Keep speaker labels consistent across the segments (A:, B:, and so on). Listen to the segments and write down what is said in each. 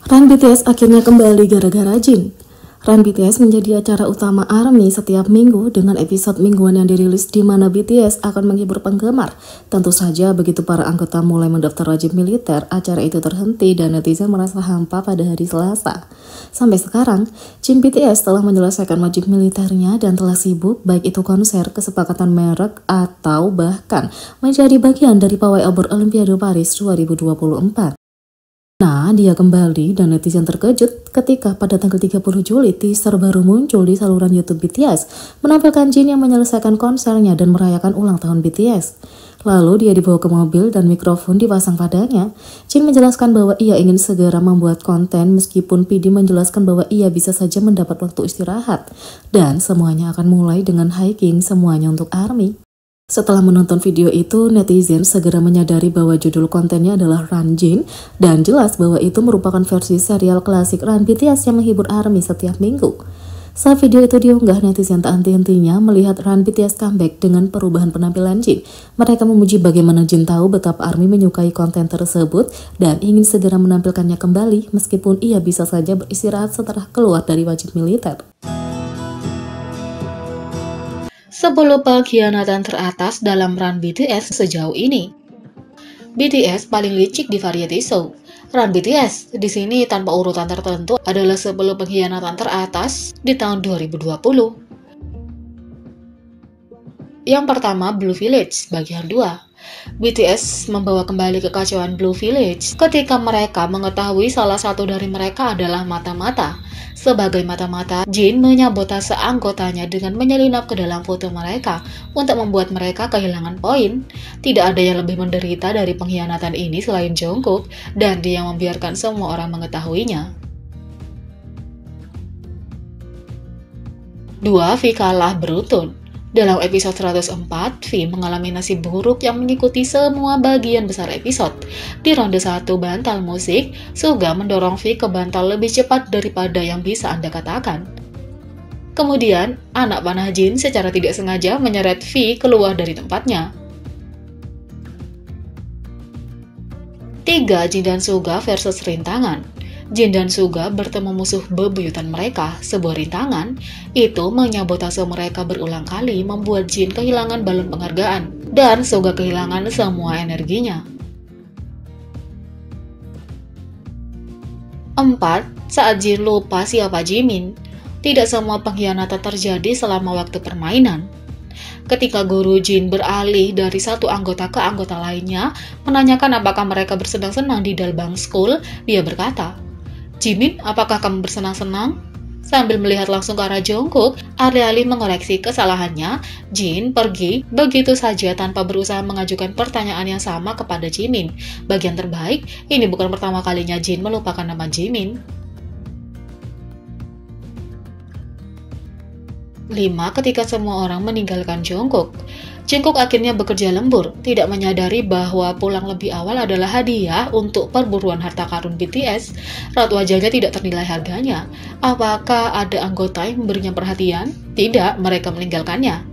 A: Run BTS akhirnya kembali gara-gara Jin. Run BTS menjadi acara utama ARMY setiap minggu dengan episode mingguan yang dirilis di mana BTS akan menghibur penggemar. Tentu saja begitu para anggota mulai mendaftar wajib militer, acara itu terhenti dan netizen merasa hampa pada hari Selasa. Sampai sekarang, Jin BTS telah menyelesaikan wajib militernya dan telah sibuk baik itu konser, kesepakatan merek, atau bahkan menjadi bagian dari pawai obor Olimpiade Paris 2024. Nah, dia kembali dan netizen terkejut ketika pada tanggal 30 Juli teaser baru muncul di saluran YouTube BTS menampilkan Jin yang menyelesaikan konsernya dan merayakan ulang tahun BTS. Lalu dia dibawa ke mobil dan mikrofon dipasang padanya. Jin menjelaskan bahwa ia ingin segera membuat konten meskipun PD menjelaskan bahwa ia bisa saja mendapat waktu istirahat. Dan semuanya akan mulai dengan hiking semuanya untuk ARMY. Setelah menonton video itu, netizen segera menyadari bahwa judul kontennya adalah Run Jin dan jelas bahwa itu merupakan versi serial klasik Run BTS yang menghibur ARMY setiap minggu. Saat video itu diunggah, netizen tak henti-hentinya melihat Run BTS comeback dengan perubahan penampilan Jin. Mereka memuji bagaimana Jin tahu betapa ARMY menyukai konten tersebut dan ingin segera menampilkannya kembali meskipun ia bisa saja beristirahat setelah keluar dari wajib militer.
B: 10 pengkhianatan teratas dalam Run BTS sejauh ini. BTS paling licik di variety show. Run BTS di sini tanpa urutan tertentu adalah 10 pengkhianatan teratas di tahun 2020. Yang pertama, Blue Village bagian 2. BTS membawa kembali kekacauan Blue Village ketika mereka mengetahui salah satu dari mereka adalah mata-mata. Sebagai mata-mata, Jin menyabotase anggotanya dengan menyelinap ke dalam foto mereka untuk membuat mereka kehilangan poin. Tidak ada yang lebih menderita dari pengkhianatan ini selain Jungkook, dan dia membiarkan semua orang mengetahuinya. 2. V kalah beruntun. Dalam episode 104, V mengalami nasib buruk yang mengikuti semua bagian besar episode. Di ronde 1 bantal musik, Suga mendorong V ke bantal lebih cepat daripada yang bisa Anda katakan. Kemudian, anak panah Jin secara tidak sengaja menyeret V keluar dari tempatnya. 3. Jin dan Suga versus rintangan. Jin dan Suga bertemu musuh bebuyutan mereka, sebuah rintangan. Itu menyabotase mereka berulang kali, membuat Jin kehilangan balon penghargaan, dan Suga kehilangan semua energinya. 4. Saat Jin lupa siapa Jimin. Tidak semua pengkhianatan terjadi selama waktu permainan. Ketika guru Jin beralih dari satu anggota ke anggota lainnya, menanyakan apakah mereka bersenang-senang di Dalbang School, dia berkata, "Jimin, apakah kamu bersenang-senang?" Sambil melihat langsung ke arah Jungkook, alih-alih mengoreksi kesalahannya, Jin pergi begitu saja tanpa berusaha mengajukan pertanyaan yang sama kepada Jimin. Bagian terbaik, ini bukan pertama kalinya Jin melupakan nama Jimin. 5. Ketika semua orang meninggalkan Jungkook. Jungkook akhirnya bekerja lembur, tidak menyadari bahwa pulang lebih awal adalah hadiah untuk perburuan harta karun BTS. Raut wajahnya tidak ternilai harganya. Apakah ada anggota yang memberinya perhatian? Tidak, mereka meninggalkannya.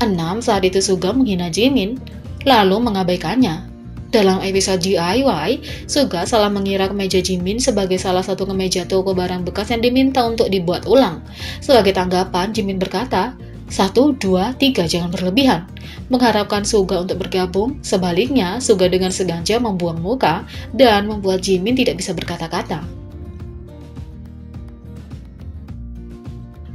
B: 6. Saat itu Suga menghina Jimin, lalu mengabaikannya. Dalam episode GIY, Suga salah mengira kemeja Jimin sebagai salah satu kemeja toko barang bekas yang diminta untuk dibuat ulang. Sebagai tanggapan, Jimin berkata, 1, 2, 3, jangan berlebihan. Mengharapkan Suga untuk bergabung, sebaliknya Suga dengan sengaja membuang muka dan membuat Jimin tidak bisa berkata-kata.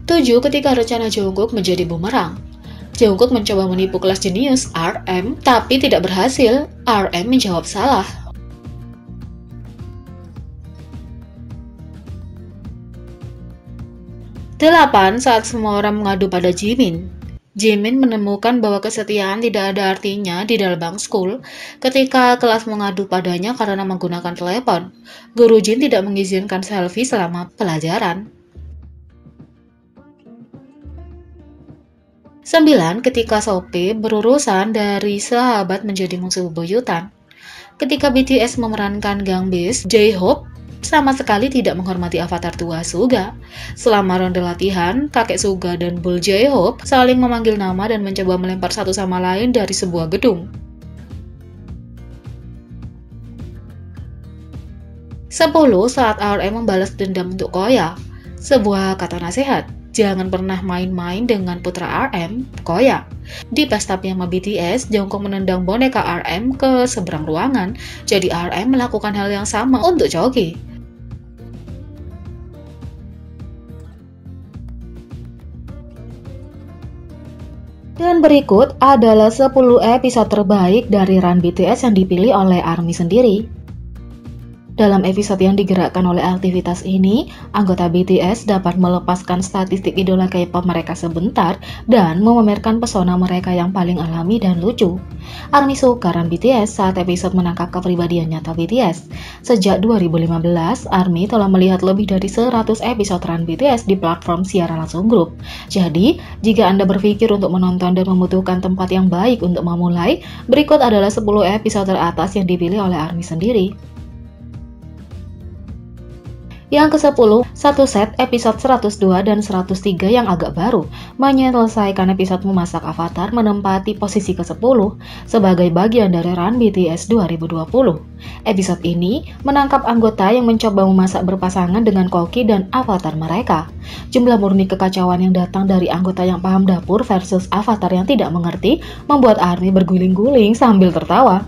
B: 7. Ketika rencana Jungkook menjadi bumerang. Jungkook mencoba menipu kelas jenius RM, tapi tidak berhasil. RM menjawab salah. 8. Saat semua orang mengadu pada Jimin. Jimin menemukan bahwa kesetiaan tidak ada artinya di Dalbang School ketika kelas mengadu padanya karena menggunakan telepon. Guru Jin tidak mengizinkan selfie selama pelajaran. 9. Ketika Sophie berurusan dari sahabat menjadi musuh bebuyutan. Ketika BTS memerankan Gang Beast, J-Hope sama sekali tidak menghormati avatar tua Suga. Selama ronde latihan, kakek Suga dan Bull J-Hope saling memanggil nama dan mencoba melempar satu sama lain dari sebuah gedung. 10. Saat RM membalas dendam untuk Koya. Sebuah kata nasihat, jangan pernah main-main dengan putra RM, Koya. Di pesta piyama BTS, Jungkook menendang boneka RM ke seberang ruangan, jadi RM melakukan hal yang sama untuk Chogi. Dan berikut adalah 10 episode terbaik dari Run BTS yang dipilih oleh ARMY sendiri. Dalam episode yang digerakkan oleh aktivitas ini, anggota BTS dapat melepaskan statistik idola K-pop mereka sebentar dan memamerkan pesona mereka yang paling alami dan lucu. ARMY suka Run BTS saat episode menangkap kepribadian nyata BTS. Sejak 2015, ARMY telah melihat lebih dari 100 episode Run BTS di platform siaran langsung grup. Jadi, jika Anda berpikir untuk menonton dan membutuhkan tempat yang baik untuk memulai, berikut adalah 10 episode teratas yang dipilih oleh ARMY sendiri. Yang ke-10, satu set episode 102 dan 103 yang agak baru, menyelesaikan episode memasak Avatar menempati posisi ke-10 sebagai bagian dari Run BTS 2020. Episode ini menangkap anggota yang mencoba memasak berpasangan dengan Koki dan Avatar mereka. Jumlah murni kekacauan yang datang dari anggota yang paham dapur versus Avatar yang tidak mengerti membuat ARMY berguling-guling sambil tertawa.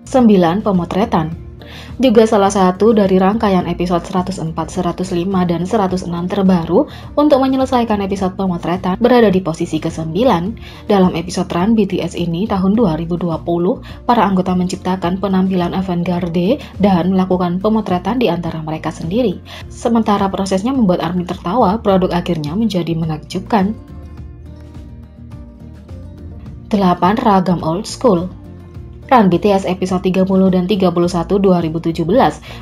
B: 9. Pemotretan. Juga salah satu dari rangkaian episode 104, 105, dan 106 terbaru untuk menyelesaikan episode pemotretan berada di posisi ke-9. Dalam episode Run BTS ini tahun 2020, para anggota menciptakan penampilan avant-garde dan melakukan pemotretan di antara mereka sendiri. Sementara prosesnya membuat ARMY tertawa, produk akhirnya menjadi menakjubkan. 8. Ragam Old School. Run BTS episode 30 dan 31 2017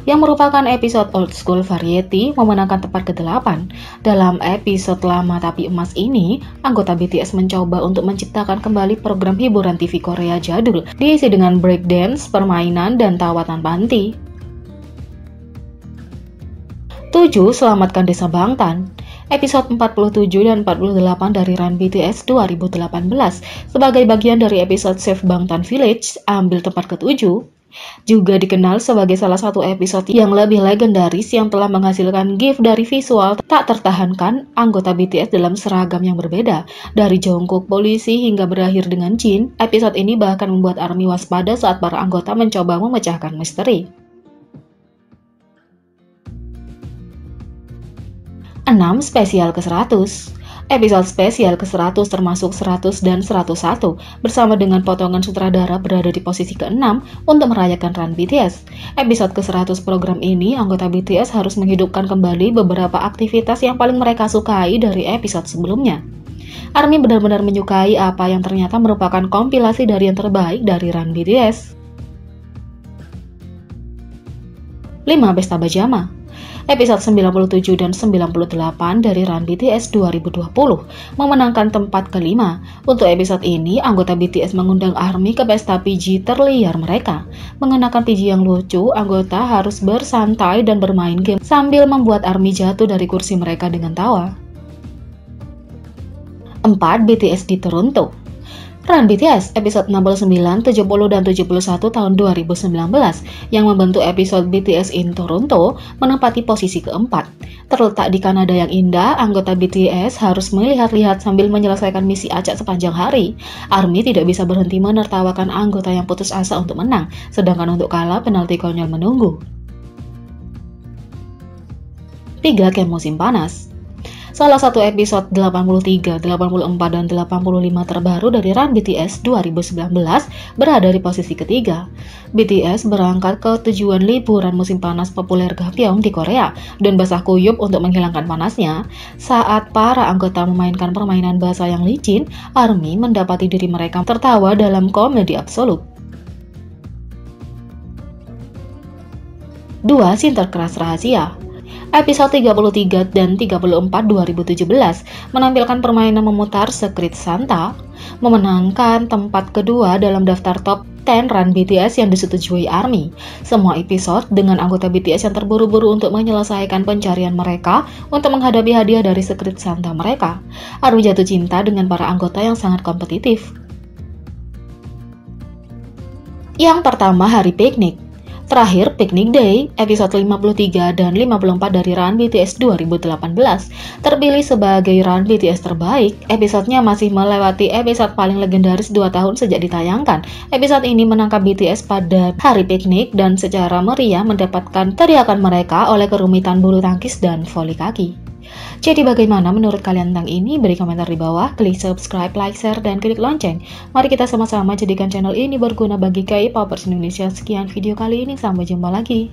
B: yang merupakan episode Old School Variety memenangkan tempat ke-8. Dalam episode lama tapi emas ini, anggota BTS mencoba untuk menciptakan kembali program hiburan TV Korea jadul diisi dengan breakdance, permainan, dan tawa tanpa henti. 7. Selamatkan Desa Bangtan. Episode 47 dan 48 dari Run BTS 2018 sebagai bagian dari episode Save Bangtan Village ambil tempat ke-7. Juga dikenal sebagai salah satu episode yang lebih legendaris yang telah menghasilkan gif dari visual tak tertahankan anggota BTS dalam seragam yang berbeda. Dari Jungkook, polisi, hingga berakhir dengan Jin, episode ini bahkan membuat ARMY waspada saat para anggota mencoba memecahkan misteri. 6. Spesial ke-100. Episode spesial ke-100 termasuk 100 dan 101 bersama dengan potongan sutradara berada di posisi ke-6 untuk merayakan Run BTS. Episode ke-100 program ini, anggota BTS harus menghidupkan kembali beberapa aktivitas yang paling mereka sukai dari episode sebelumnya. ARMY benar-benar menyukai apa yang ternyata merupakan kompilasi dari yang terbaik dari Run BTS. 5. Pesta Pajama. Episode 97 dan 98 dari Run BTS 2020 memenangkan tempat ke-5. Untuk episode ini, anggota BTS mengundang ARMY ke pesta PG terliar mereka. Mengenakan PG yang lucu, anggota harus bersantai dan bermain game sambil membuat ARMY jatuh dari kursi mereka dengan tawa. 4. BTS di Toronto. Run BTS episode 69, 70, dan 71 tahun 2019 yang membentuk episode BTS in Toronto menempati posisi keempat. Terletak di Kanada yang indah, anggota BTS harus melihat-lihat sambil menyelesaikan misi acak sepanjang hari. ARMY tidak bisa berhenti menertawakan anggota yang putus asa untuk menang, sedangkan untuk kalah penalti konyol menunggu. 3. Camp Musim Panas. Salah satu episode 83, 84, dan 85 terbaru dari Run BTS 2019 berada di posisi ketiga. BTS berangkat ke tujuan liburan musim panas populer Gapyeong di Korea dan basah kuyup untuk menghilangkan panasnya. Saat para anggota memainkan permainan basah yang licin, ARMY mendapati diri mereka tertawa dalam komedi absolut. 2. Sinterklas Rahasia. Episode 33 dan 34 2017 menampilkan permainan memutar Secret Santa, memenangkan tempat kedua dalam daftar top 10 Run BTS yang disetujui ARMY. Semua episode dengan anggota BTS yang terburu-buru untuk menyelesaikan pencarian mereka untuk menghadapi hadiah dari Secret Santa mereka. ARMY jatuh cinta dengan para anggota yang sangat kompetitif. Yang pertama, hari piknik. Terakhir, Picnic Day, episode 53 dan 54 dari Run BTS 2018, terpilih sebagai Run BTS terbaik. Episodenya masih melewati episode paling legendaris 2 tahun sejak ditayangkan. Episode ini menangkap BTS pada hari piknik dan secara meriah mendapatkan teriakan mereka oleh kerumitan bulu tangkis dan voli kaki. Jadi bagaimana menurut kalian tentang ini? Beri komentar di bawah, klik subscribe, like, share, dan klik lonceng. Mari kita sama-sama jadikan channel ini berguna bagi K-popers Indonesia. Sekian video kali ini, sampai jumpa lagi.